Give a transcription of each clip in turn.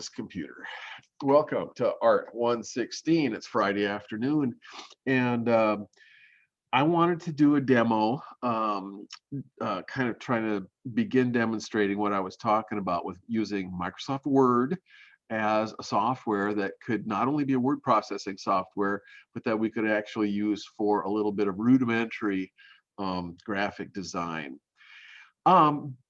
this computer. Welcome to Art 116. It's Friday afternoon, and I wanted to do a demo, kind of trying to begin demonstrating what I was talking about with using Microsoft Word as a software that could not only be a word processing software, but that we could actually use for a little bit of rudimentary graphic design.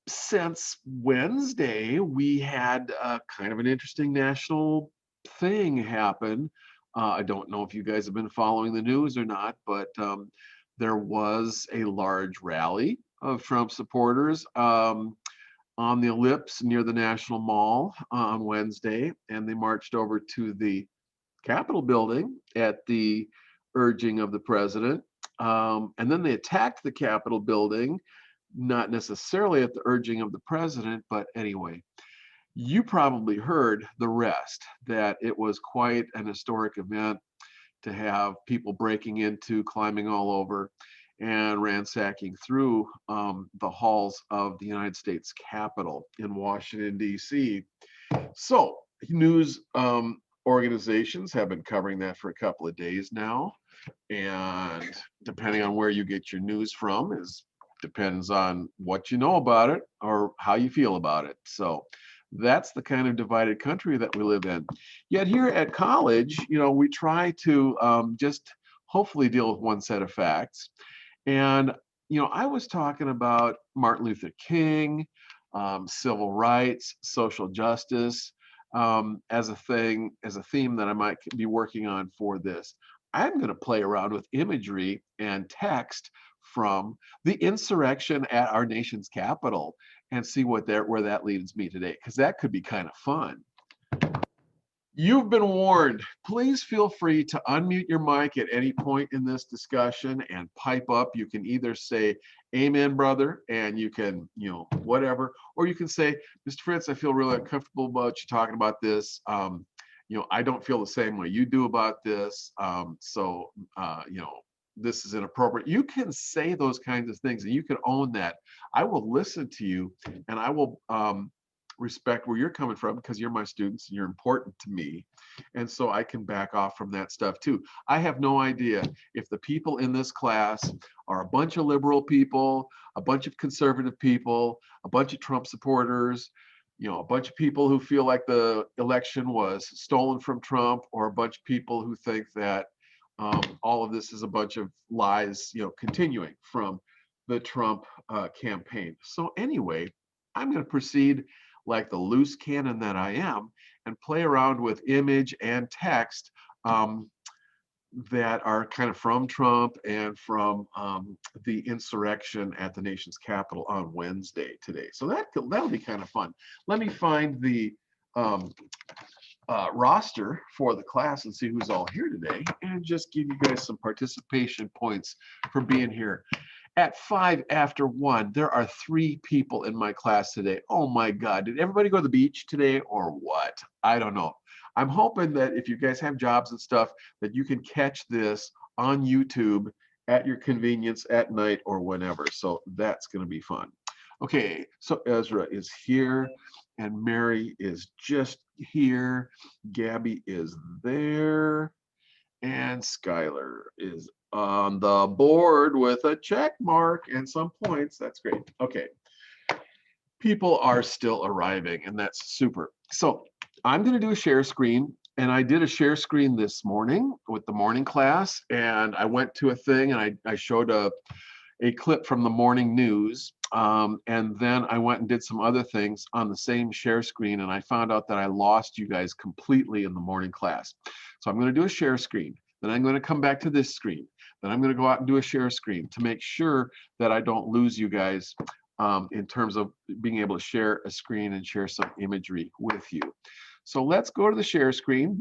Since Wednesday, we had kind of an interesting national thing happen. I don't know if you guys have been following the news or not, but there was a large rally of Trump supporters on the ellipse near the National Mall on Wednesday, and they marched over to the Capitol building at the urging of the president. And then they attacked the Capitol building, not necessarily at the urging of the president, but anyway, you probably heard the rest, that it was quite an historic event to have people breaking into, climbing all over, and ransacking through the halls of the United States Capitol in Washington, D.C. So news organizations have been covering that for a couple of days now. And depending on where you get your news from depends on what you know about it or how you feel about it. So that's the kind of divided country that we live in. Yet here at college, we try to just hopefully deal with one set of facts. And, I was talking about Martin Luther King, civil rights, social justice, as a theme that I might be working on for this. I'm going to play around with imagery and text from the insurrection at our nation's capital and see where that leads me today, because that could be kind of fun. You've been warned. Please feel free to unmute your mic at any point in this discussion and pipe up. You can either say, "Amen, brother," and you can, whatever, or you can say, "Mr. Fritz, I feel really uncomfortable about you talking about this. I don't feel the same way you do about this. This is inappropriate." You can say those kinds of things and you can own that. I will listen to you and I will respect where you're coming from, because you're my students and you're important to me. And so I can back off from that stuff too. I have no idea if the people in this class are a bunch of liberal people, a bunch of conservative people, a bunch of Trump supporters, a bunch of people who feel like the election was stolen from Trump, or a bunch of people who think that all of this is a bunch of lies, continuing from the Trump campaign. So anyway, I'm going to proceed like the loose cannon that I am and play around with image and text that are kind of from Trump and from the insurrection at the nation's capital on Wednesday today. So that'll be kind of fun. Let me find the roster for the class and see who's all here today, and just give you guys some participation points for being here. At 5 after 1, there are 3 people in my class today. Oh my God, did everybody go to the beach today or what? I don't know. I'm hoping that if you guys have jobs and stuff, that you can catch this on YouTube at your convenience at night or whenever. So that's going to be fun. Okay, so Ezra is here and Mary is just here. Gabby is there. And Skylar is on the board with a check mark and some points. That's great. Okay. People are still arriving, and that's super. So I'm going to do a share screen. And I did a share screen this morning with the morning class. And I went to a thing and I showed a clip from the morning news. And then I went and did some other things on the same share screen. And I found out that I lost you guys completely in the morning class. So I'm going to do a share screen. Then I'm going to come back to this screen. Then I'm going to go out and do a share screen to make sure that I don't lose you guys in terms of being able to share a screen and share some imagery with you. So let's go to the share screen.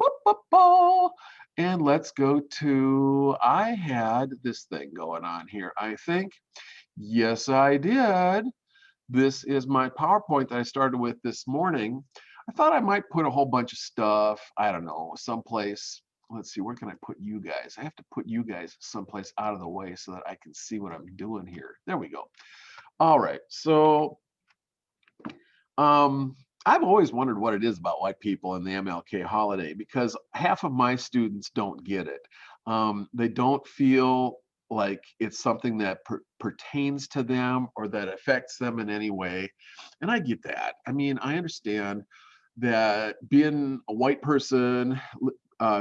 And let's go to, I had this thing going on here, I think. Yes, I did. This is my PowerPoint that I started with this morning. I thought I might put a whole bunch of stuff, I don't know, someplace. Let's see, where can I put you guys? I have to put you guys someplace out of the way so that I can see what I'm doing here. There we go. All right, so I've always wondered what it is about white people and the MLK holiday, because half of my students don't get it. They don't feel like it's something that pertains to them or that affects them in any way. And I get that. I mean, I understand that being a white person,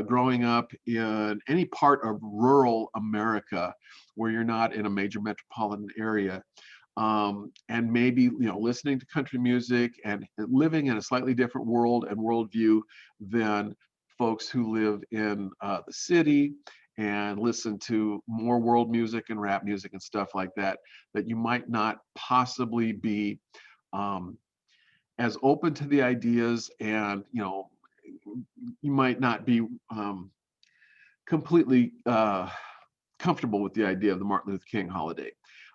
growing up in any part of rural America where you're not in a major metropolitan area, and maybe, listening to country music and living in a slightly different world and worldview than folks who live in the city and listen to more world music and rap music and stuff like that, that you might not possibly be um, as open to the ideas, and you might not be completely comfortable with the idea of the Martin Luther King holiday.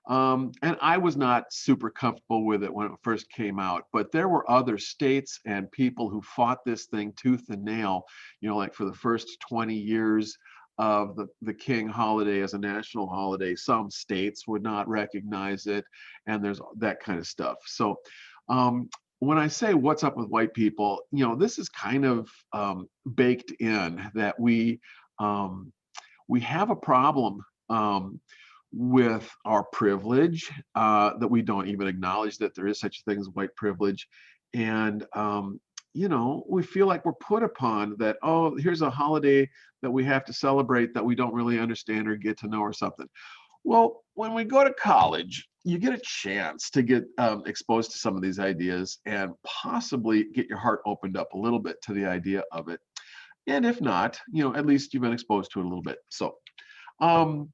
And I was not super comfortable with it when it first came out, but there were other states and people who fought this thing tooth and nail, like for the first 20 years of the King holiday as a national holiday. Some states would not recognize it, and there's that kind of stuff. So when I say what's up with white people, this is kind of baked in, that we have a problem with our privilege, that we don't even acknowledge that there is such a thing as white privilege. And, we feel like we're put upon that, oh, here's a holiday that we have to celebrate that we don't really understand or get to know or something. Well, when we go to college, you get a chance to get exposed to some of these ideas and possibly get your heart opened up a little bit to the idea of it. And if not, at least you've been exposed to it a little bit. So, um,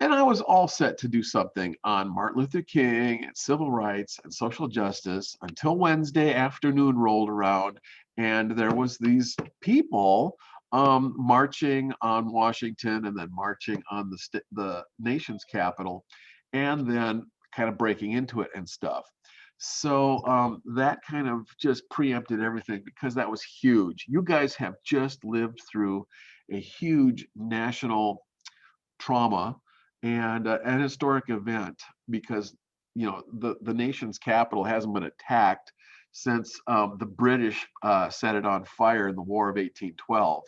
and I was all set to do something on Martin Luther King and civil rights and social justice until Wednesday afternoon rolled around, and there was these people marching on Washington and then marching on the nation's capital, and then kind of breaking into it and stuff. So that kind of just preempted everything, because that was huge. You guys have just lived through a huge national trauma and an historic event, because the nation's capital hasn't been attacked since the British set it on fire in the War of 1812,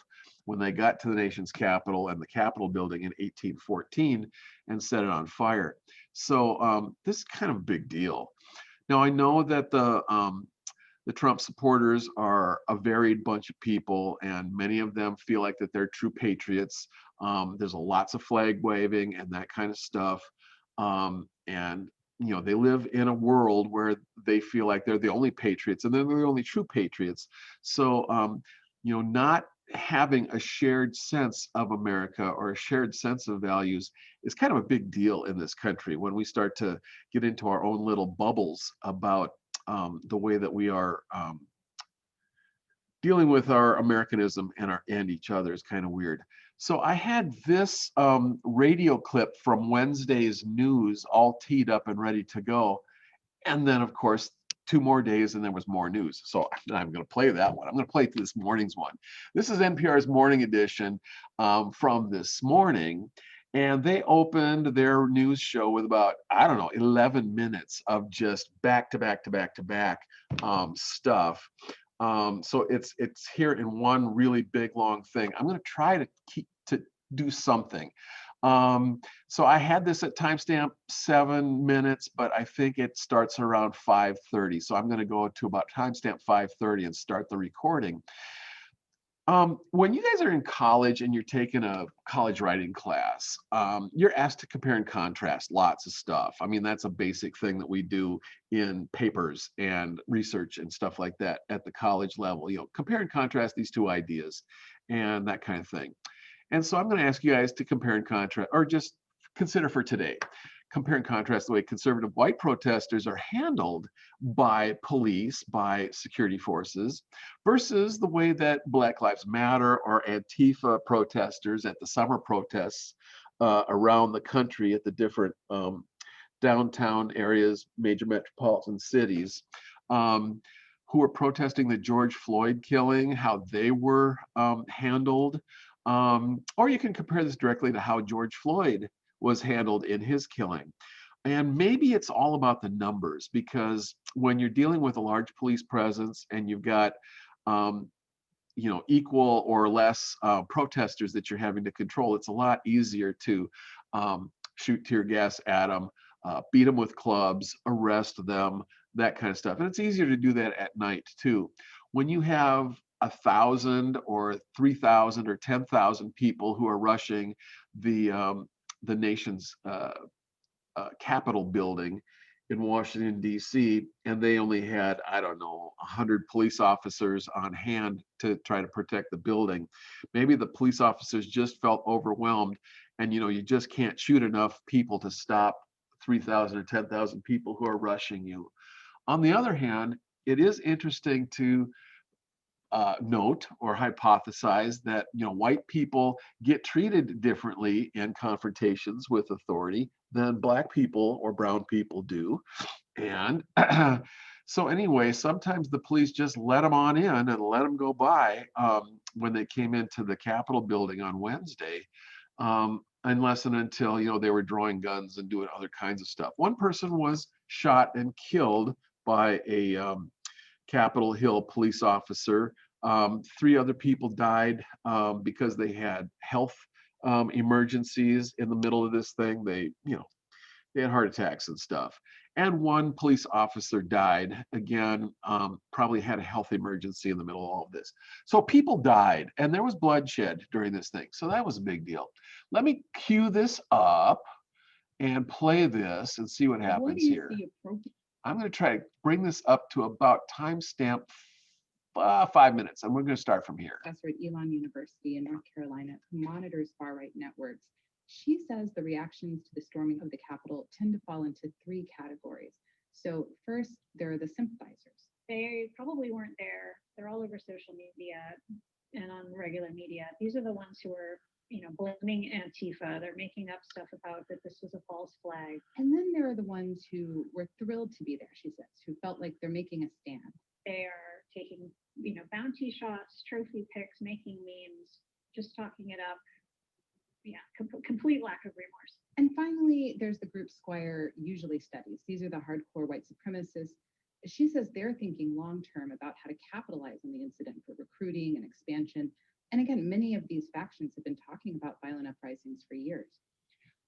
when they got to the nation's capital and the Capitol building in 1814 and set it on fire. So this is kind of a big deal. Now, I know that the Trump supporters are a varied bunch of people, and many of them feel like that they're true patriots. There's lots of flag waving and that kind of stuff. And they live in a world where they feel like they're the only patriots and they're the only true patriots. So, not having a shared sense of America or a shared sense of values is kind of a big deal in this country when we start to get into our own little bubbles about the way that we are dealing with our Americanism and each other is kind of weird. So I had this radio clip from Wednesday's news all teed up and ready to go. And then, of course, 2 more days and there was more news. So I'm going to play that one. I'm going to play this morning's one. This is NPR's morning edition from this morning. And they opened their news show with about, I don't know, 11 minutes of just back to back to back to back stuff. So it's here in one really big long thing. I'm going to try to do something. So I had this at timestamp 7 minutes, but I think it starts around 5:30. So I'm going to go to about timestamp 5:30 and start the recording. When you guys are in college and you're taking a college writing class, you're asked to compare and contrast lots of stuff. I mean, that's a basic thing that we do in papers and research and stuff like that at the college level. Compare and contrast these two ideas and that kind of thing. And so I'm going to ask you guys to compare and contrast, or just consider for today, compare and contrast the way conservative white protesters are handled by police, by security forces, versus the way that Black Lives Matter or Antifa protesters at the summer protests around the country at the different downtown areas, major metropolitan cities, who are protesting the George Floyd killing, how they were handled. Or you can compare this directly to how George Floyd was handled in his killing. And maybe it's all about the numbers, because when you're dealing with a large police presence and you've got um, equal or less protesters that you're having to control, it's a lot easier to shoot tear gas at them, beat them with clubs, arrest them, that kind of stuff. And it's easier to do that at night too. When you have 1,000 or 3,000 or 10,000 people who are rushing the nation's Capitol building in Washington, D.C., and they only had, I don't know, 100 police officers on hand to try to protect the building. Maybe the police officers just felt overwhelmed, and you just can't shoot enough people to stop 3,000 or 10,000 people who are rushing you. On the other hand, it is interesting to note or hypothesize that white people get treated differently in confrontations with authority than black people or brown people do. And so anyway, sometimes the police just let them on in and let them go by when they came into the Capitol building on Wednesday, unless and until they were drawing guns and doing other kinds of stuff. One person was shot and killed by a Capitol Hill police officer. 3 other people died because they had health emergencies in the middle of this thing. They had heart attacks and stuff. And one police officer died, again, probably had a health emergency in the middle of all of this. So people died, and there was bloodshed during this thing. So that was a big deal. Let me cue this up and play this and see what happens here. I'm going to try to bring this up to about timestamp 5 minutes, and we're going to start from here. Professor at Elon University in North Carolina, who monitors far-right networks, she says the reactions to the storming of the Capitol tend to fall into 3 categories. So first, there are the sympathizers. They probably weren't there. They're all over social media and on regular media. These are the ones who are, blaming Antifa. They're making up stuff about that this was a false flag. And then there are the ones who were thrilled to be there, she says, who felt like they're making a stand. They are taking, bounty shots, trophy picks, making memes, just talking it up. Yeah, complete lack of remorse. And finally, there's the group Squire usually studies. These are the hardcore white supremacists. She says they're thinking long-term about how to capitalize on the incident for recruiting and expansion. And again, many of these factions have been talking about violent uprisings for years.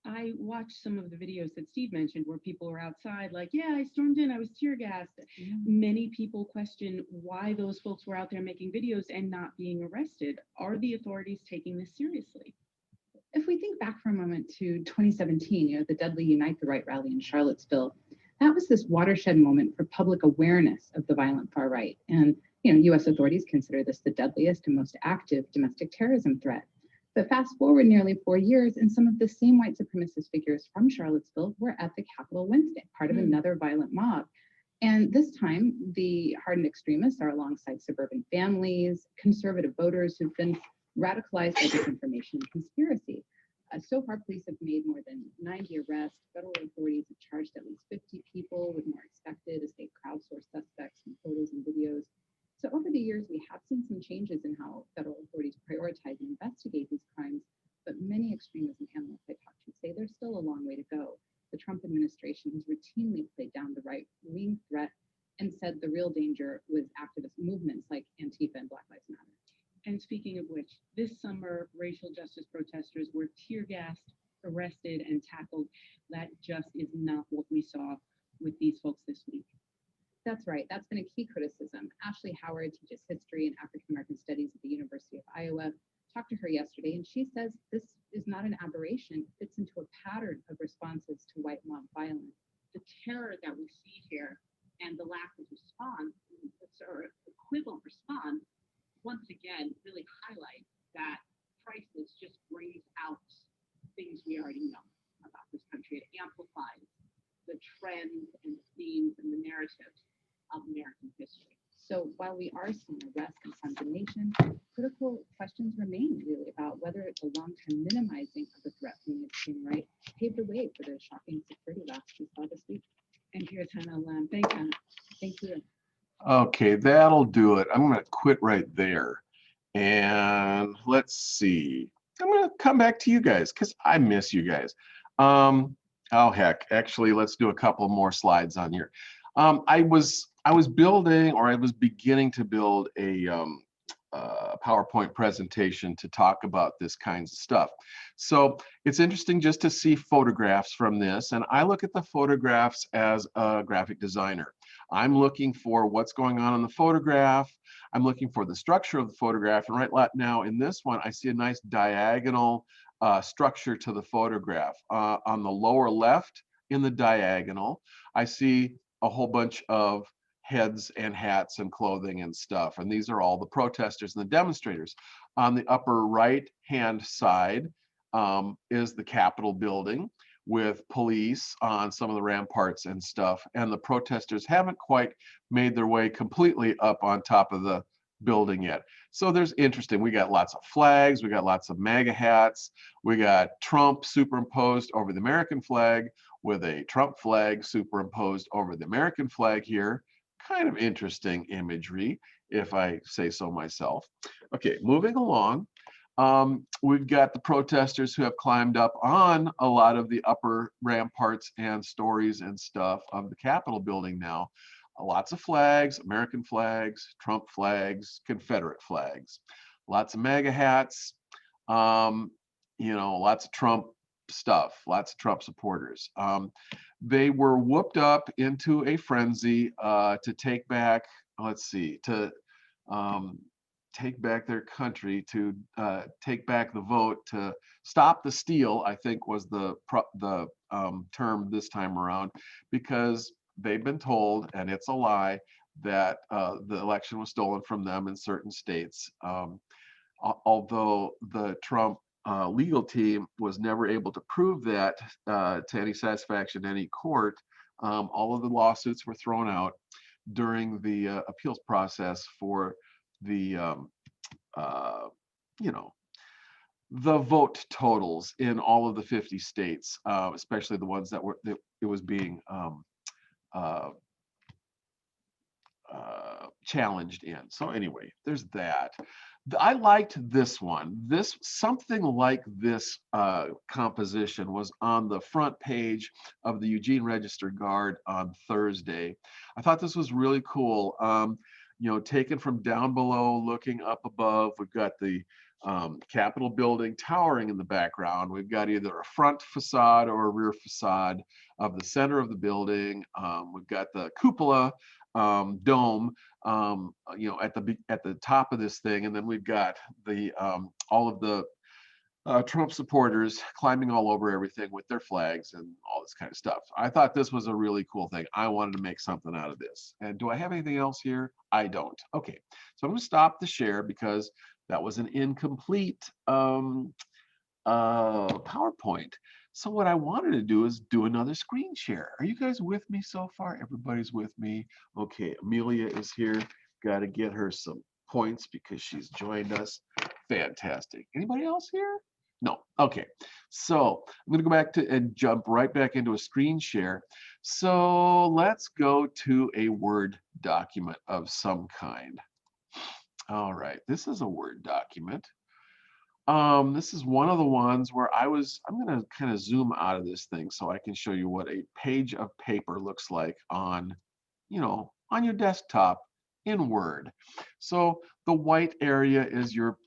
I watched some of the videos that Steve mentioned where people were outside like, yeah, I stormed in, I was tear gassed. Many people question why those folks were out there making videos and not being arrested. Are the authorities taking this seriously? If we think back for a moment to 2017, the deadly Unite the Right rally in Charlottesville, that was this watershed moment for public awareness of the violent far right. And, U.S. authorities consider this the deadliest and most active domestic terrorism threat. But fast forward nearly 4 years, and some of the same white supremacist figures from Charlottesville were at the Capitol Wednesday, part of another violent mob. And this time, the hardened extremists are alongside suburban families, conservative voters who've been radicalized by disinformation and conspiracy. So far, police have made more than 90 arrests. Federal authorities have charged at least 50 people, with more expected as they crowdsource suspects from photos and videos. So over the years, we have seen some changes in how federal authorities prioritize and investigate these crimes, but many extremism analysts I talked to say there's still a long way to go. The Trump administration has routinely played down the right-wing threat and said the real danger was activist movements like Antifa and Black Lives Matter. And speaking of which, this summer, racial justice protesters were tear gassed, arrested, and tackled. That just is not what we saw with these folks this week. That's right. That's been a key criticism. Ashley Howard teaches history and African American studies at the University of Iowa. Talked to her yesterday, and she says this is not an aberration. It fits into a pattern of responses to white mob violence. The terror that we see here and the lack of response, or equivalent response, once again really highlight that crisis just brings out things we already know about this country. It amplifies the trends and the themes and the narratives of American history. So while we are seeing arrests and condemnation, critical questions remain really about whether the long-term minimizing of the threat from the extreme right paved the way for the shocking security lapse we saw this week. And here's Hannah Lamb. Thanks, Hannah. Thank you. Okay, that'll do it. I'm going to quit right there. And let's see. I'm going to come back to you guys because I miss you guys. Oh, heck, actually, let's do a couple more slides on here. I was building, or I was beginning to build a PowerPoint presentation to talk about this kinds of stuff. So it's interesting just to see photographs from this. And I look at the photographs as a graphic designer. I'm looking for what's going on in the photograph. I'm looking for the structure of the photograph. And right now in this one, I see a nice diagonal structure to the photograph. On the lower left in the diagonal, I see a whole bunch of heads and hats and clothing and stuff. And these are all the protesters and the demonstrators. On the upper right hand side is the Capitol building with police on some of the ramparts and stuff. And the protesters haven't quite made their way completely up on top of the building yet. So there's interesting. We got lots of flags. We got lots of MAGA hats. We got Trump superimposed over the American flag with a Trump flag superimposed over the American flag here. Kind of interesting imagery, if I say so myself. Okay, moving along. We've got the protesters who have climbed up on a lot of the upper ramparts and stories and stuff of the Capitol building now. Lots of flags, American flags, Trump flags, Confederate flags, lots of MAGA hats, you know, lots of Trump stuff, lots of Trump supporters. They were whooped up into a frenzy to take back, let's see, to take back their country, to take back the vote, to stop the steal, I think was the term this time around, because they've been told, and it's a lie, that the election was stolen from them in certain states. Although the Trump legal team was never able to prove that to any satisfaction in any court, all of the lawsuits were thrown out during the appeals process for the, you know, the vote totals in all of the 50 states, especially the ones that it was being challenged in. So anyway, there's that. I liked this one. Something like this composition was on the front page of the Eugene Register Guard on Thursday. I thought this was really cool. You know, taken from down below, looking up above, we've got the Capitol building towering in the background. We've got either a front facade or a rear facade of the center of the building. We've got the cupola dome, you know, at the top of this thing, and then we've got the all of the Trump supporters climbing all over everything with their flags and all this kind of stuff. I thought this was a really cool thing. I wanted to make something out of this. And do I have anything else here? I don't. Okay, so I'm going to stop the share because that was an incomplete PowerPoint. So what I wanted to do is do another screen share. Are you guys with me so far? Everybody's with me. Okay, Amelia is here. Got to get her some points because she's joined us. Fantastic. Anybody else here? No. Okay. So I'm going to go back to and jump right back into a screen share. So let's go to a Word document of some kind. All right. This is a Word document. This is one of the ones where I'm going to kind of zoom out of this thing so I can show you what a page of paper looks like on, you know, on your desktop in Word. So the white area is your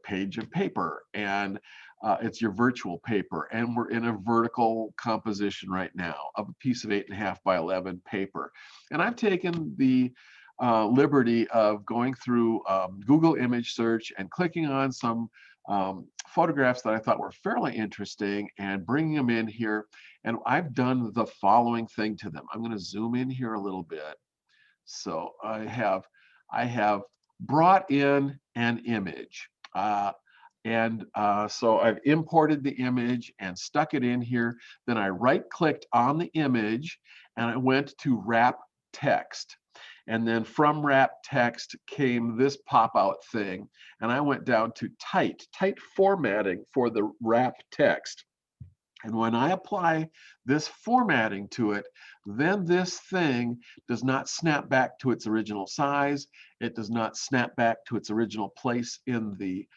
page of paper, and it's your virtual paper, and we're in a vertical composition right now of a piece of 8.5 by 11 paper. And I've taken the liberty of going through Google image search and clicking on some photographs that I thought were fairly interesting and bringing them in here. And I've done the following thing to them. I'm going to zoom in here a little bit. So I have brought in an image. So I've imported the image and stuck it in here. Then I right-clicked on the image and I went to wrap text. And then from wrap text came this pop-out thing. And I went down to tight formatting for the wrap text. And when I apply this formatting to it, then this thing does not snap back to its original size. It does not snap back to its original place in the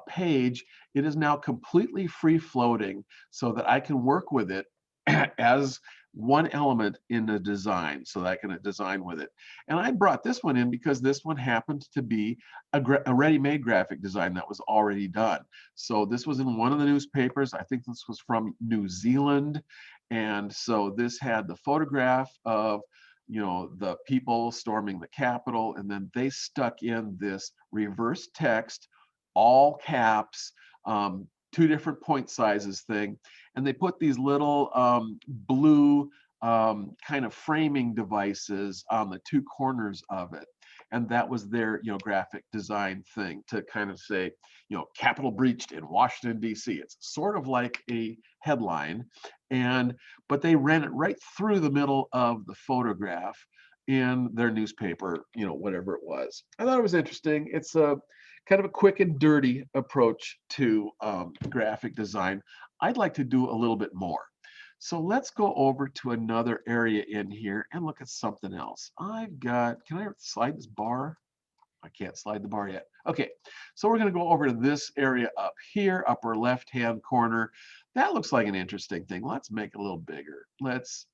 page. It is now completely free floating so that I can work with it as one element in the design so that I can design with it. And I brought this one in because this one happened to be a ready-made graphic design that was already done. So this was in one of the newspapers. I think this was from New Zealand. And so this had the photograph of, the people storming the Capitol, and then they stuck in this reverse text, all caps, two different point sizes thing, and they put these little blue kind of framing devices on the two corners of it. And that was their, graphic design thing to kind of say, Capitol breached in Washington, D.C. It's sort of like a headline, but they ran it right through the middle of the photograph in their newspaper, whatever it was. I thought it was interesting. It's a kind of a quick and dirty approach to graphic design. I'd like to do a little bit more. So let's go over to another area in here and look at something else. Can I slide this bar? I can't slide the bar yet. Okay, so we're going to go over to this area up here, upper left-hand corner. That looks like an interesting thing. Let's make it a little bigger.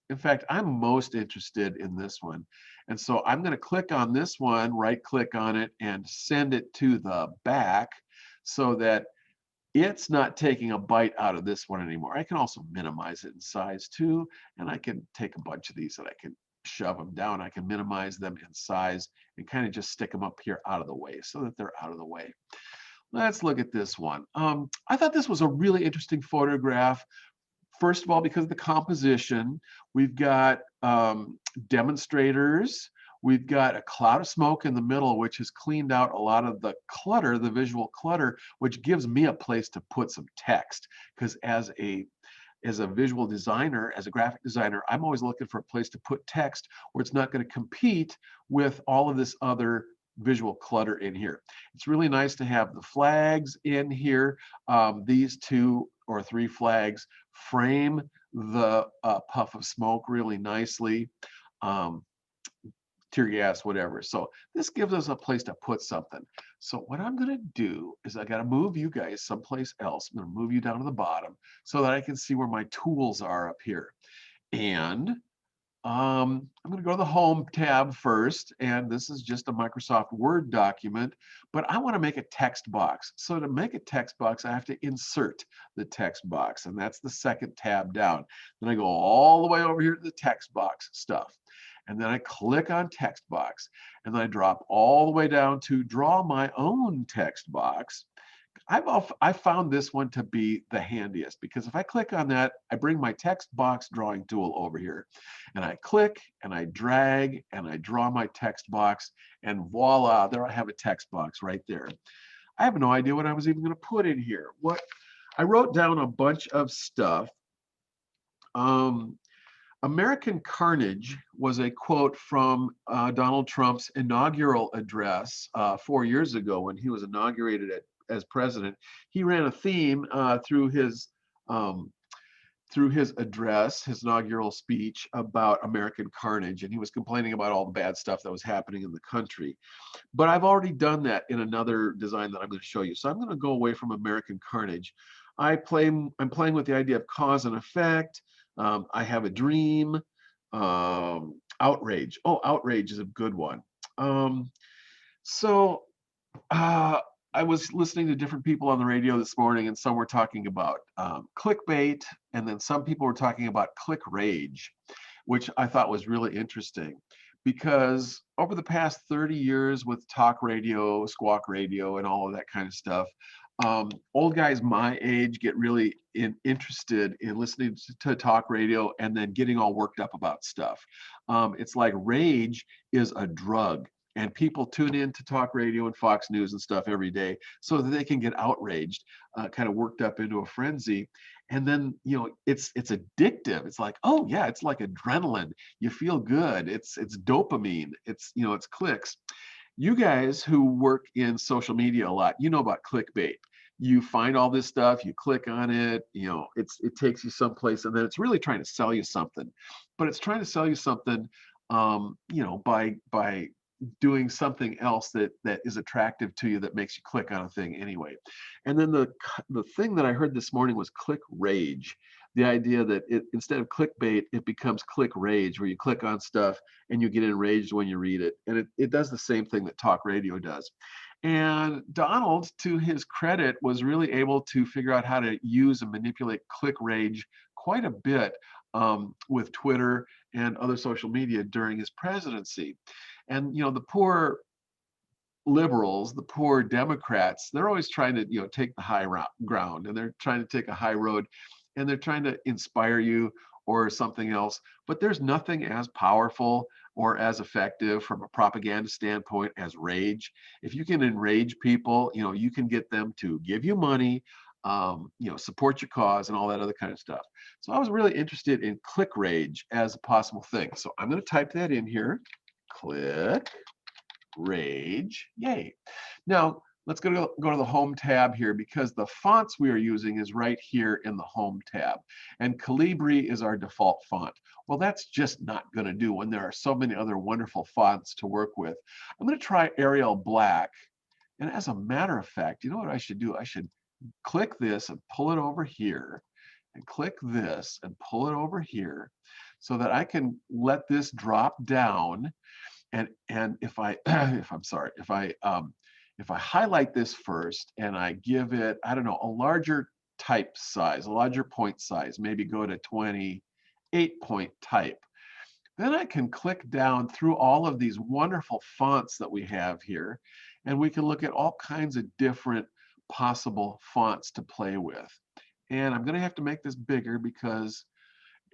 In fact, I'm most interested in this one. And so I'm going to click on this one, right-click on it, and send it to the back so that it's not taking a bite out of this one anymore. I can also minimize it in size too, and I can take a bunch of these and I can shove them down. I can minimize them in size and kind of just stick them up here out of the way so that they're out of the way. Let's look at this one. I thought this was a really interesting photograph. First of all, because of the composition, we've got demonstrators. We've got a cloud of smoke in the middle, which has cleaned out a lot of the clutter, the visual clutter, which gives me a place to put some text. Because as a visual designer, as a graphic designer, I'm always looking for a place to put text where it's not going to compete with all of this other visual clutter in here. It's really nice to have the flags in here. These 2 or 3 flags frame the puff of smoke really nicely. Tear gas, whatever. So this gives us a place to put something. So what I'm going to do is I got to move you guys someplace else. I'm going to move you down to the bottom so that I can see where my tools are up here. And I'm going to go to the Home tab first, and this is just a Microsoft Word document, but I want to make a text box. So to make a text box, I have to insert the text box, and that's the second tab down. Then I go all the way over here to the text box stuff, and then I click on text box, and then I drop all the way down to draw my own text box. I found this one to be the handiest because if I click on that, I bring my text box drawing tool over here and I click and I drag and I draw my text box, and voila, there I have a text box right there. I have no idea what I was even going to put in here. I wrote down a bunch of stuff. American carnage was a quote from Donald Trump's inaugural address 4 years ago when he was inaugurated as president. He ran a theme through his address, his inaugural speech, about American carnage, and he was complaining about all the bad stuff that was happening in the country. But I've already done that in another design that I'm going to show you. So I'm going to go away from American carnage. I'm playing with the idea of cause and effect. I have a dream. Outrage. Oh, outrage is a good one. I was listening to different people on the radio this morning, and some were talking about clickbait, and then some people were talking about click rage, which I thought was really interesting because over the past 30 years with talk radio, squawk radio, and all of that kind of stuff, old guys my age get really interested in listening to talk radio and then getting all worked up about stuff. It's like rage is a drug. And people tune in to talk radio and Fox News and stuff every day so that they can get outraged, kind of worked up into a frenzy. And then, it's addictive. It's like, oh yeah, it's like adrenaline. You feel good. It's dopamine. It's clicks. You guys who work in social media a lot, you know about clickbait. You find all this stuff, you click on it, it takes you someplace, and then it's really trying to sell you something. But it's trying to sell you something, by doing something else that is attractive to you that makes you click on a thing anyway. And then the thing that I heard this morning was click rage. the idea that instead of clickbait, it becomes click rage, where you click on stuff and you get enraged when you read it. And it does the same thing that talk radio does. And Donald, to his credit, was really able to figure out how to use and manipulate click rage quite a bit with Twitter and other social media during his presidency. And the poor liberals, the poor Democrats, they're always trying to take the high ground, and they're trying to take a high road, and they're trying to inspire you or something else. But there's nothing as powerful or as effective from a propaganda standpoint as rage. If you can enrage people, you can get them to give you money, support your cause and all that other kind of stuff. So I was really interested in click rage as a possible thing. So I'm going to type that in here. Click rage. Yay. Now let's go to the home tab here, because the fonts we are using is right here in the home tab, and Calibri is our default font. Well, that's just not going to do when there are so many other wonderful fonts to work with. I'm going to try Arial Black, and as a matter of fact, you know what I should do? I should click this and pull it over here, and click this and pull it over here, so that I can let this drop down. And if I if I highlight this first and I give it, I don't know, a larger type size, a larger point size, maybe go to 28 point type, then I can click down through all of these wonderful fonts that we have here, and we can look at all kinds of different possible fonts to play with. And I'm going to have to make this bigger, because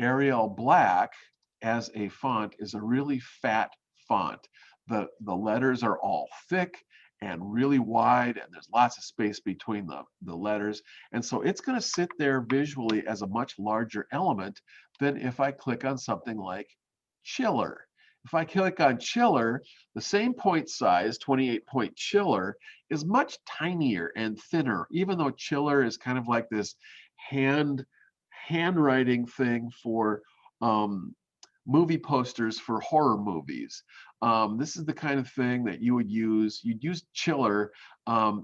Arial Black as a font is a really fat font. The letters are all thick and really wide, and there's lots of space between the letters. And so it's going to sit there visually as a much larger element than if I click on something like Chiller. If I click on Chiller, the same point size, 28 point Chiller, is much tinier and thinner, even though Chiller is kind of like this handwriting thing for movie posters for horror movies. This is the kind of thing that you'd use Chiller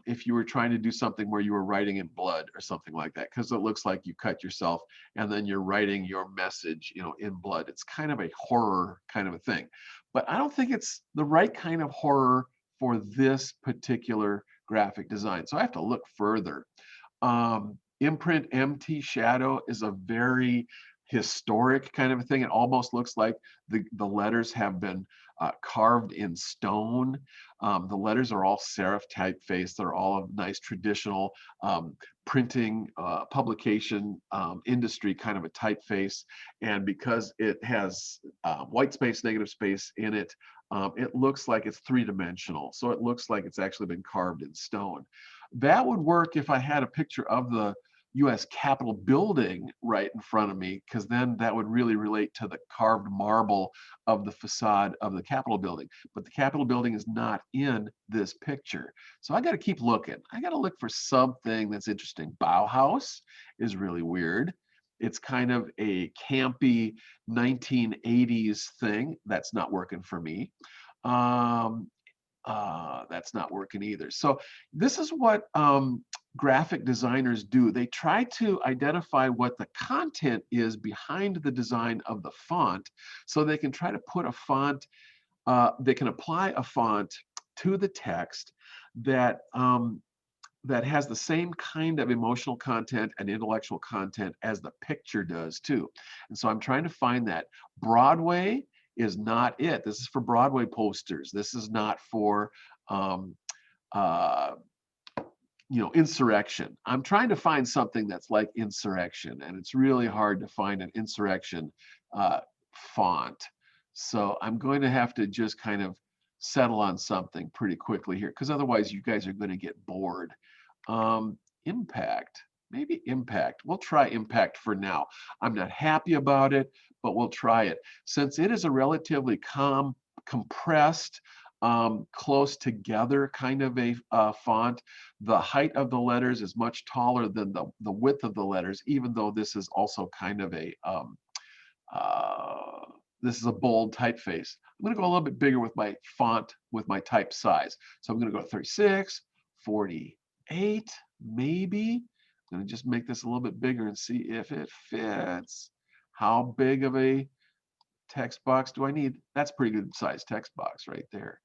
if you were trying to do something where you were writing in blood or something like that, because it looks like you cut yourself and then you're writing your message, in blood. It's kind of a horror kind of a thing. But I don't think it's the right kind of horror for this particular graphic design. So I have to look further. Imprint MT Shadow is a very historic kind of a thing. It almost looks like the letters have been carved in stone. The letters are all serif typeface. They're all of nice traditional printing publication industry kind of a typeface. And because it has white space, negative space in it, it looks like it's three-dimensional. So it looks like it's actually been carved in stone. That would work if I had a picture of the US Capitol building right in front of me, because then that would really relate to the carved marble of the facade of the Capitol building. But the Capitol building is not in this picture. So I got to keep looking. I got to look for something that's interesting. Bauhaus is really weird. It's kind of a campy 1980s thing. That's not working for me. That's not working either. So this is what graphic designers do. They try to identify what the content is behind the design of the font, so they can try to put a font, they can apply a font to the text that that has the same kind of emotional content and intellectual content as the picture does too. And so I'm trying to find that. Broadway is not it. This is for Broadway posters. This is not for insurrection. I'm trying to find something that's like insurrection, and it's really hard to find an insurrection font. So I'm going to have to just kind of settle on something pretty quickly here, because otherwise you guys are going to get bored. Impact, maybe Impact. We'll try Impact for now. I'm not happy about it, but we'll try it. Since it is a relatively compressed, close together kind of a font, the height of the letters is much taller than the width of the letters, even though this is also kind of a this is a bold typeface. I'm going to go a little bit bigger with my font, with my type size. So I'm going to go 36, 48, maybe. I'm going to just make this a little bit bigger and see if it fits. How big of a text box do I need? That's pretty good size text box right there.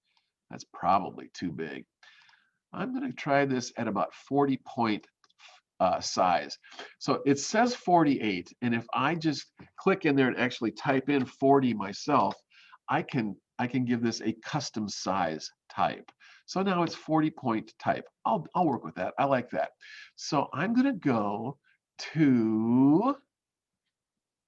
That's probably too big. I'm going to try this at about 40 point size. So it says 48, and if I just click in there and actually type in 40 myself, I can give this a custom size type. So now it's 40 point type. I'll work with that. I like that. So I'm going to go to,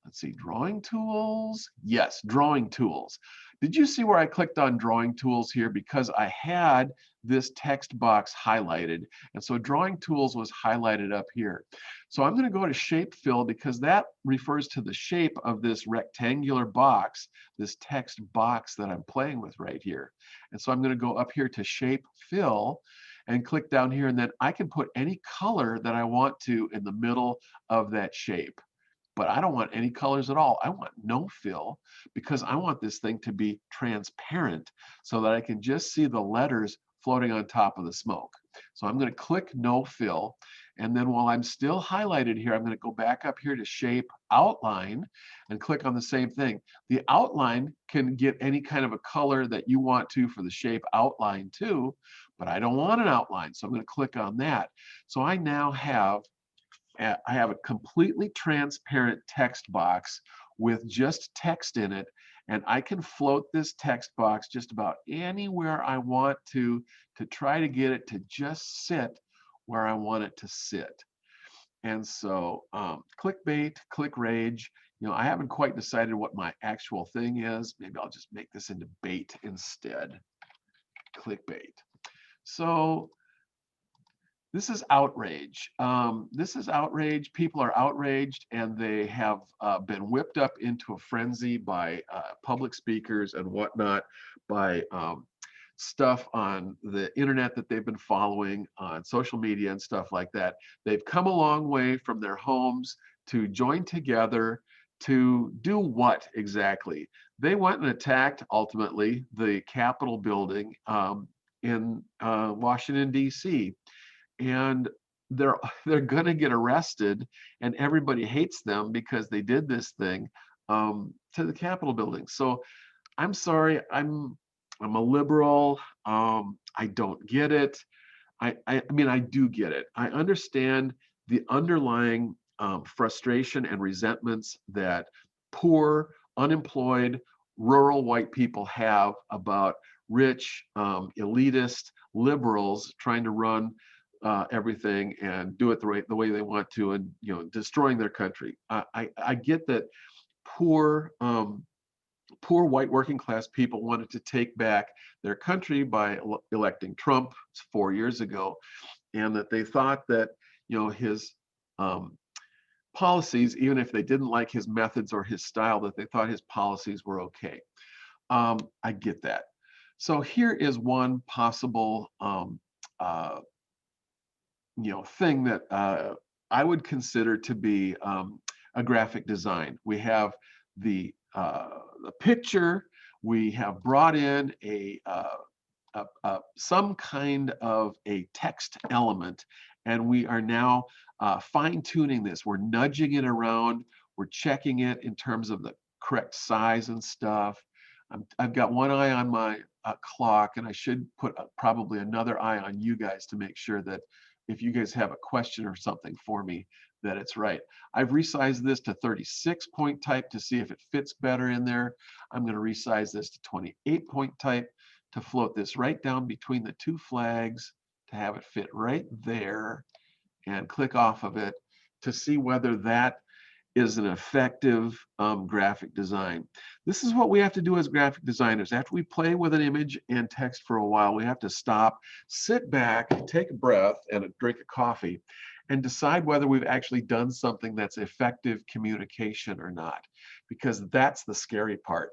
let's see, drawing tools. Yes, drawing tools. Did you see where I clicked on drawing tools here? Because I had this text box highlighted. And so drawing tools was highlighted up here. So I'm going to go to shape fill because that refers to the shape of this rectangular box, this text box that I'm playing with right here. And so I'm going to go up here to shape fill and click down here, and then I can put any color that I want to in the middle of that shape. But I don't want any colors at all. I want no fill because I want this thing to be transparent so that I can just see the letters floating on top of the smoke. So I'm going to click no fill. And then while I'm still highlighted here, I'm going to go back up here to shape outline and click on the same thing. The outline can get any kind of a color that you want to for the shape outline too, but I don't want an outline. So I'm going to click on that. So I now have a completely transparent text box with just text in it, and I can float this text box just about anywhere I want to try to get it to just sit where I want it to sit. And so clickbait, click rage, I haven't quite decided what my actual thing is. Maybe I'll just make this into bait instead. Clickbait. So this is outrage. This is outrage. People are outraged, and they have been whipped up into a frenzy by public speakers and whatnot, by stuff on the internet that they've been following on social media and stuff like that. They've come a long way from their homes to join together to do what exactly? They went and attacked, ultimately, the Capitol building in Washington, D.C., and they're going to get arrested, and everybody hates them because they did this thing to the Capitol building. So I'm sorry, I'm a liberal. I don't get it. I mean, I do get it. I understand the underlying frustration and resentments that poor, unemployed, rural white people have about rich, elitist liberals trying to run everything and do it the way they want to, and destroying their country. I get that poor poor white working class people wanted to take back their country by electing Trump 4 years ago, and that they thought that his policies, even if they didn't like his methods or his style, that they thought his policies were okay. I get that. So here is one possible thing that I would consider to be a graphic design. We have the picture. We have brought in some kind of a text element, and we are now fine-tuning this. We're nudging it around. We're checking it in terms of the correct size and stuff. I've got one eye on my clock, and I should put probably another eye on you guys to make sure that if you guys have a question or something for me, that it's right. I've resized this to 36 point type to see if it fits better in there. I'm going to resize this to 28 point type to float this right down between the two flags to have it fit right there, and click off of it to see whether that is an effective graphic design. This is what we have to do as graphic designers. After we play with an image and text for a while, we have to stop, sit back, take a breath and a drink of coffee, and decide whether we've actually done something that's effective communication or not, because that's the scary part.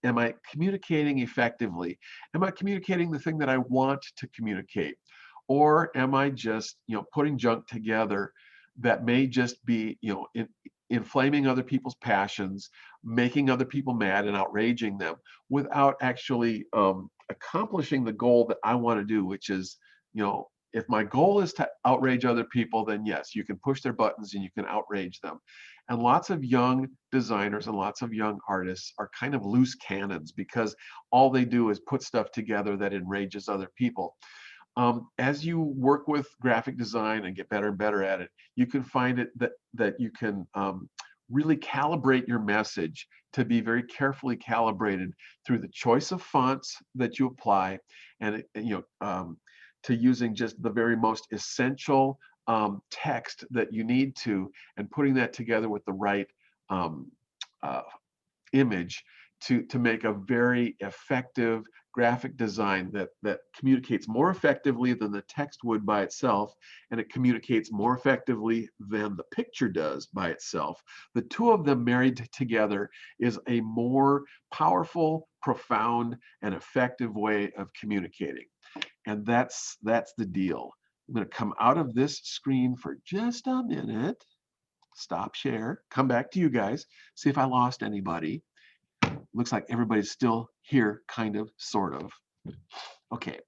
Am I communicating effectively? Am I communicating the thing that I want to communicate? Or am I just, putting junk together that may just be, inflaming other people's passions, making other people mad and outraging them without actually accomplishing the goal that I want to do, which is, if my goal is to outrage other people, then yes, you can push their buttons and you can outrage them. And lots of young designers and lots of young artists are kind of loose cannons because all they do is put stuff together that enrages other people. As you work with graphic design and get better and better at it, you can find it that you can really calibrate your message to be very carefully calibrated through the choice of fonts that you apply, and to using just the very most essential text that you need to, and putting that together with the right uh, image to make a very effective graphic design that communicates more effectively than the text would by itself, and it communicates more effectively than the picture does by itself. The two of them married together is a more powerful, profound, and effective way of communicating. And that's the deal. I'm going to come out of this screen for just a minute, stop share, come back to you guys, see if I lost anybody. Looks like everybody's still here, kind of, sort of. Okay,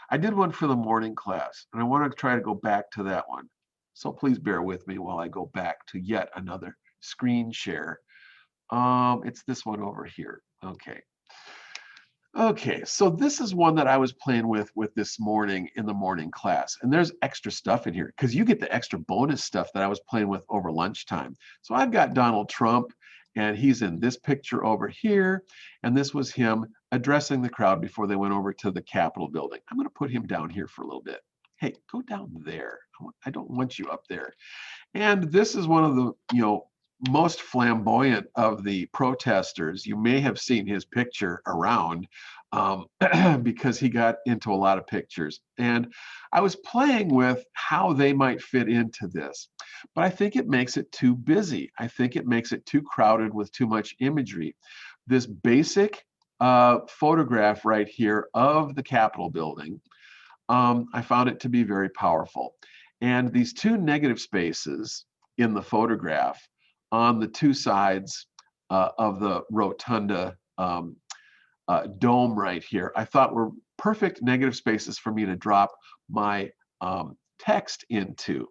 I did one for the morning class, and I want to try to go back to that one. So please bear with me while I go back to yet another screen share. It's this one over here. Okay. Okay, so this is one that I was playing with this morning in the morning class. And there's extra stuff in here because you get the extra bonus stuff that I was playing with over lunchtime. So I've got Donald Trump, and he's in this picture over here. And this was him addressing the crowd before they went over to the Capitol building. I'm going to put him down here for a little bit. Hey, go down there. I don't want you up there. And this is one of the, most flamboyant of the protesters. You may have seen his picture around because he got into a lot of pictures. And I was playing with how they might fit into this, but I think it makes it too busy. I think it makes it too crowded with too much imagery. This basic photograph right here of the Capitol building, I found it to be very powerful. And these two negative spaces in the photograph on the two sides of the rotunda dome right here, I thought were perfect negative spaces for me to drop my text into.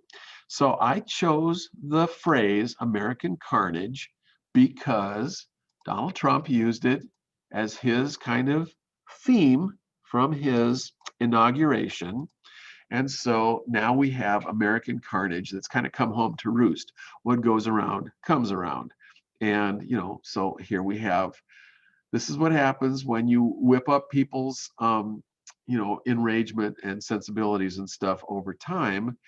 So I chose the phrase American Carnage because Donald Trump used it as his kind of theme from his inauguration. And so now we have American Carnage that's kind of come home to roost. What goes around comes around. And, so here we have, this is what happens when you whip up people's, enragement and sensibilities and stuff over time.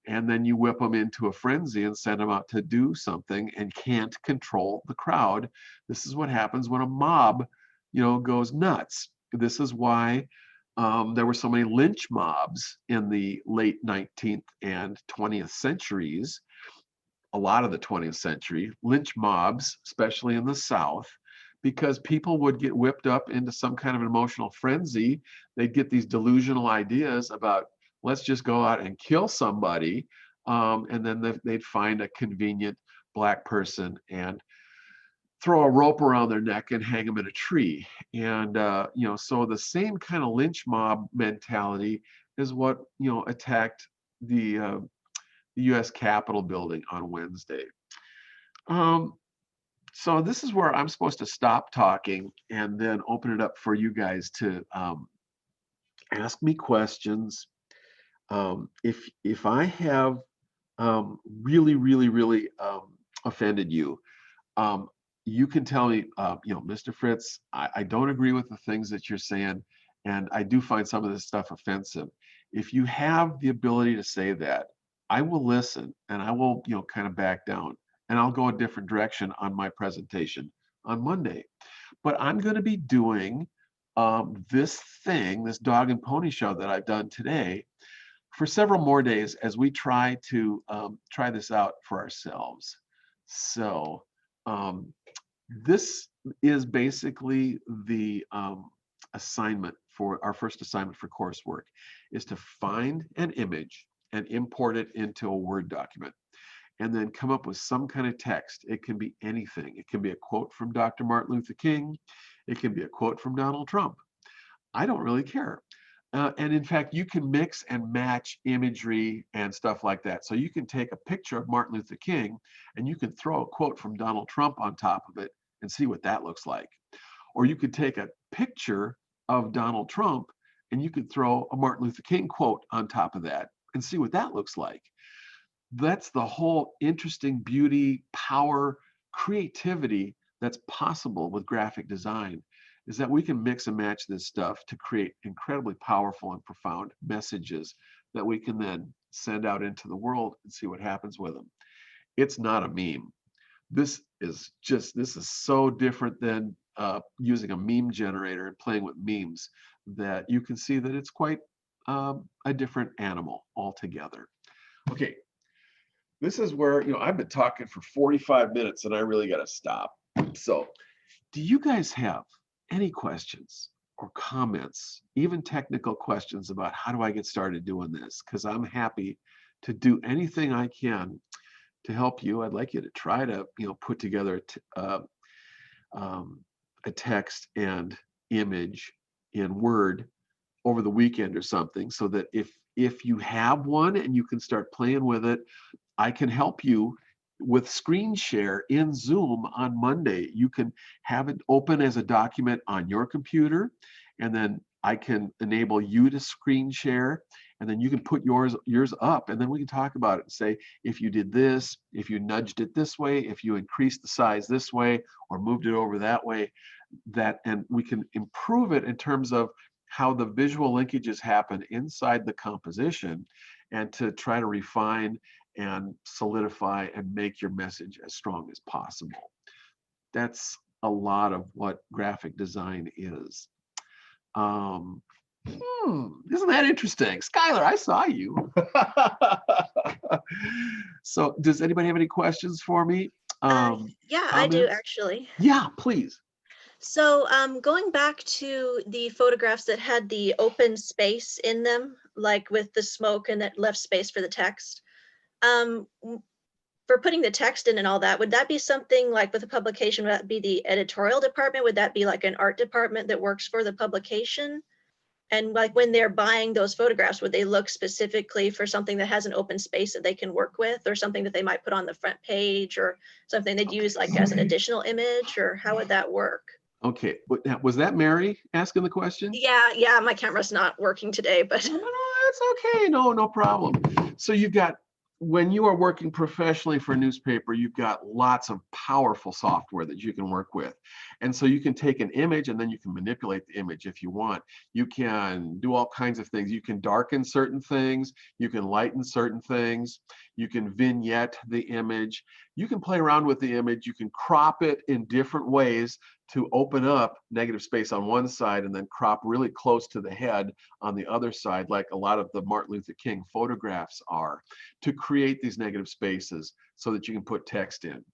And then you whip them into a frenzy and send them out to do something and can't control the crowd. This is what happens when a mob, goes nuts. This is why there were so many lynch mobs in the late 19th and 20th centuries, a lot of the 20th century, lynch mobs, especially in the South, because people would get whipped up into some kind of an emotional frenzy. They'd get these delusional ideas about, let's just go out and kill somebody. And then they'd find a convenient Black person and throw a rope around their neck and hang them in a tree. And, so the same kind of lynch mob mentality is what, attacked the US Capitol building on Wednesday. So this is where I'm supposed to stop talking and then open it up for you guys to ask me questions. If I have really, really, really offended you, you can tell me, Mr. Fritz, I don't agree with the things that you're saying, and I do find some of this stuff offensive. If you have the ability to say that, I will listen and I will, kind of back down, and I'll go a different direction on my presentation on Monday. But I'm going to be doing this dog and pony show that I've done today for several more days as we try to try this out for ourselves. So this is basically the assignment for our first assignment for coursework, is to find an image and import it into a Word document, and then come up with some kind of text. It can be anything. It can be a quote from Dr. Martin Luther King. It can be a quote from Donald Trump. I don't really care. And in fact, you can mix and match imagery and stuff like that. So you can take a picture of Martin Luther King and you can throw a quote from Donald Trump on top of it and see what that looks like. Or you could take a picture of Donald Trump and you could throw a Martin Luther King quote on top of that and see what that looks like. That's the whole interesting beauty, power, creativity that's possible with graphic design, is that we can mix and match this stuff to create incredibly powerful and profound messages that we can then send out into the world and see what happens with them. It's not a meme. This is so different than using a meme generator and playing with memes, that you can see that it's quite a different animal altogether. Okay, this is where, I've been talking for 45 minutes and I really got to stop. So, do you guys have any questions or comments, even technical questions about how do I get started doing this? Because I'm happy to do anything I can to help you. I'd like you to try to, put together a text and image in Word over the weekend or something, so that if you have one and you can start playing with it, I can help you with screen share in Zoom on Monday. You can have it open as a document on your computer, and then I can enable you to screen share, and then you can put yours up, and then we can talk about it and say, if you did this, if you nudged it this way, if you increased the size this way or moved it over that way, and we can improve it in terms of how the visual linkages happen inside the composition, and to try to refine and solidify and make your message as strong as possible. That's a lot of what graphic design is. Isn't that interesting? Skylar, I saw you. So does anybody have any questions for me? Yeah, I do comments? actually. Yeah, please. So going back to the photographs that had the open space in them, like with the smoke and that left space for the text, for putting the text in and all that, would that be something like with a publication, would that be the editorial department? Would that be like an art department that works for the publication? And like when they're buying those photographs, would they look specifically for something that has an open space that they can work with, or something that they might put on the front page, or something they'd use like as an additional image, or how would that work? Okay, was that Mary asking the question? Yeah, my camera's not working today, but No, that's okay. No problem. So you've got, when you are working professionally for a newspaper, you've got lots of powerful software that you can work with. And so you can take an image and then you can manipulate the image if you want. You can do all kinds of things. You can darken certain things. You can lighten certain things. You can vignette the image. You can play around with the image. You can crop it in different ways to open up negative space on one side and then crop really close to the head on the other side, like a lot of the Martin Luther King photographs are, to create these negative spaces so that you can put text in.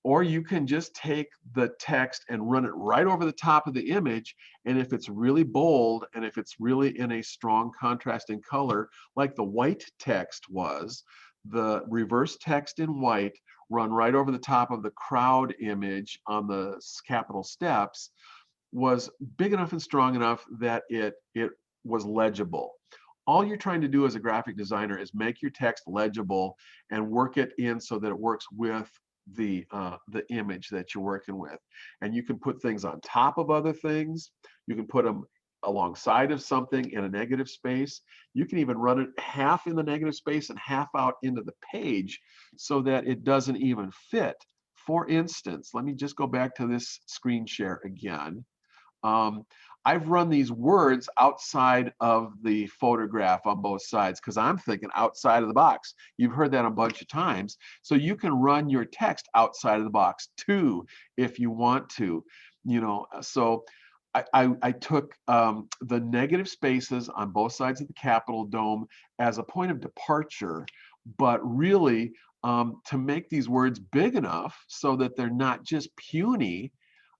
Or you can just take the text and run it right over the top of the image. And if it's really bold and if it's really in a strong contrasting color, like the white text was, the reverse text in white run right over the top of the crowd image on the Capitol steps was big enough and strong enough that it was legible. All you're trying to do as a graphic designer is make your text legible and work it in so that it works with the image that you're working with. And you can put things on top of other things. You can put them alongside of something in a negative space. You can even run it half in the negative space and half out into the page so that it doesn't even fit. For instance, let me just go back to this screen share again. I've run these words outside of the photograph on both sides because I'm thinking outside of the box. You've heard that a bunch of times. So you can run your text outside of the box too, if you want to, so I took the negative spaces on both sides of the Capitol dome as a point of departure, but really to make these words big enough so that they're not just puny.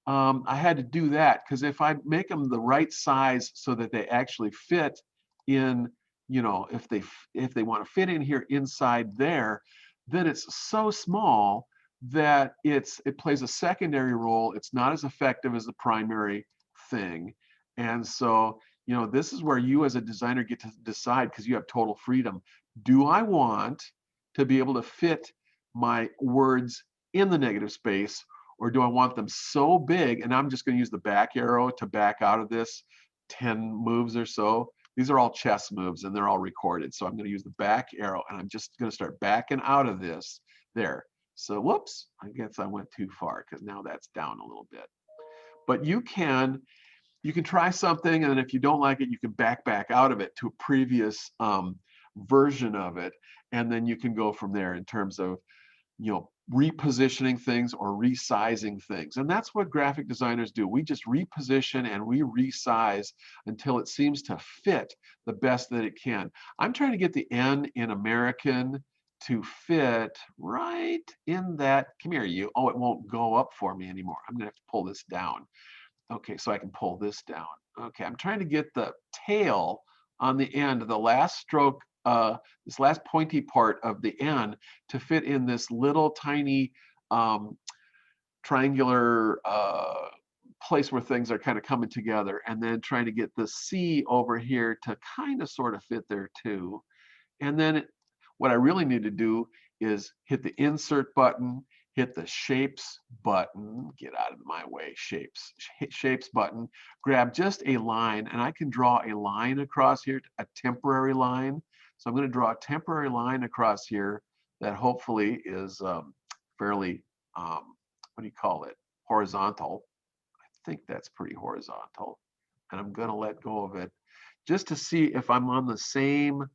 I had to do that because if I make them the right size so that they actually fit in, if they want to fit in here inside there, then it's so small that it plays a secondary role. It's not as effective as the primary thing. And so You know, this is where you as a designer get to decide, because you have total freedom. Do I want to be able to fit my words in the negative space, or do I want them so big? And I'm just going to use the back arrow to back out of this 10 moves or so. These are all chess moves and they're all recorded. So I'm going to use the back arrow and I'm just going to start backing out of this there. So whoops, I guess I went too far because now that's down a little bit. But you can try something, and then if you don't like it, you can back out of it to a previous version of it, and then you can go from there in terms of, you know, repositioning things or resizing things. And that's what graphic designers do. We just reposition and we resize until it seems to fit the best that it can. I'm trying to get the N in American to fit right in that, come here you, oh, it won't go up for me anymore. I'm gonna have to pull this down. Okay, so I can pull this down. Okay, I'm trying to get the tail on the end, the last stroke, this last pointy part of the N to fit in this little tiny triangular place where things are kind of coming together, and then trying to get the C over here to kind of sort of fit there too. And then what I really need to do is hit the insert button, hit the shapes button, get out of my way, shapes button, grab just a line, and I can draw a line across here, a temporary line. So I'm going to draw a temporary line across here that hopefully is fairly, what do you call it, horizontal. I think that's pretty horizontal. And I'm going to let go of it just to see if I'm on the same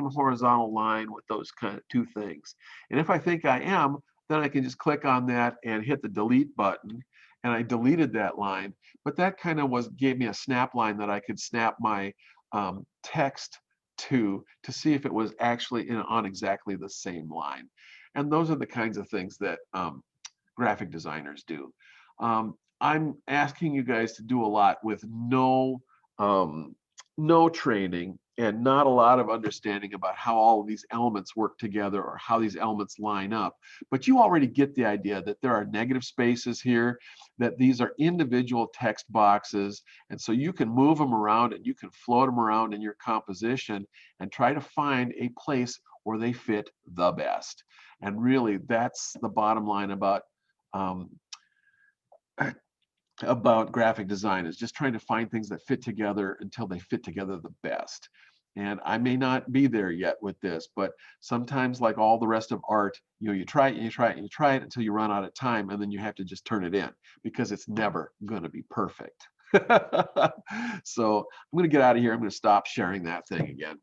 horizontal line with those kind of two things. And if I think I am, then I can just click on that and hit the delete button. And I deleted that line, but that kind of gave me a snap line that I could snap my text to see if it was actually on exactly the same line. And those are the kinds of things that graphic designers do. I'm asking you guys to do a lot with no training and not a lot of understanding about how all of these elements work together or how these elements line up. But you already get the idea that there are negative spaces here, that these are individual text boxes. And so you can move them around and you can float them around in your composition and try to find a place where they fit the best. And really, that's the bottom line about graphic design, is just trying to find things that fit together until they fit together the best. And I may not be there yet with this, but sometimes, like all the rest of art, you try it and you try it and you try it until you run out of time, and then you have to just turn it in because it's never going to be perfect. So I'm going to get out of here. I'm going to stop sharing that thing again,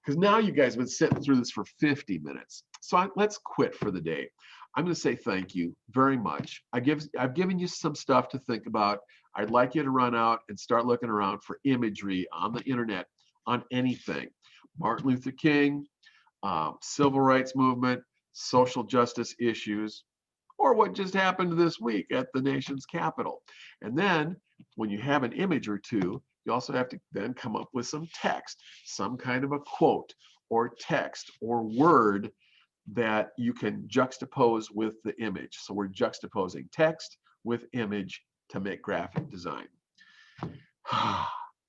because now you guys have been sitting through this for 50 minutes. So let's quit for the day. I'm going to say thank you very much. I've given you some stuff to think about. I'd like you to run out and start looking around for imagery on the internet on anything. Martin Luther King, civil rights movement, social justice issues, or what just happened this week at the nation's capital. And then when you have an image or two, you also have to then come up with some text, some kind of a quote or text or word that you can juxtapose with the image. So we're juxtaposing text with image to make graphic design.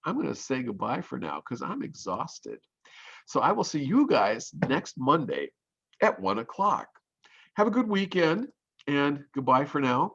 I'm going to say goodbye for now because I'm exhausted. So I will see you guys next Monday at 1 o'clock. Have a good weekend and goodbye for now.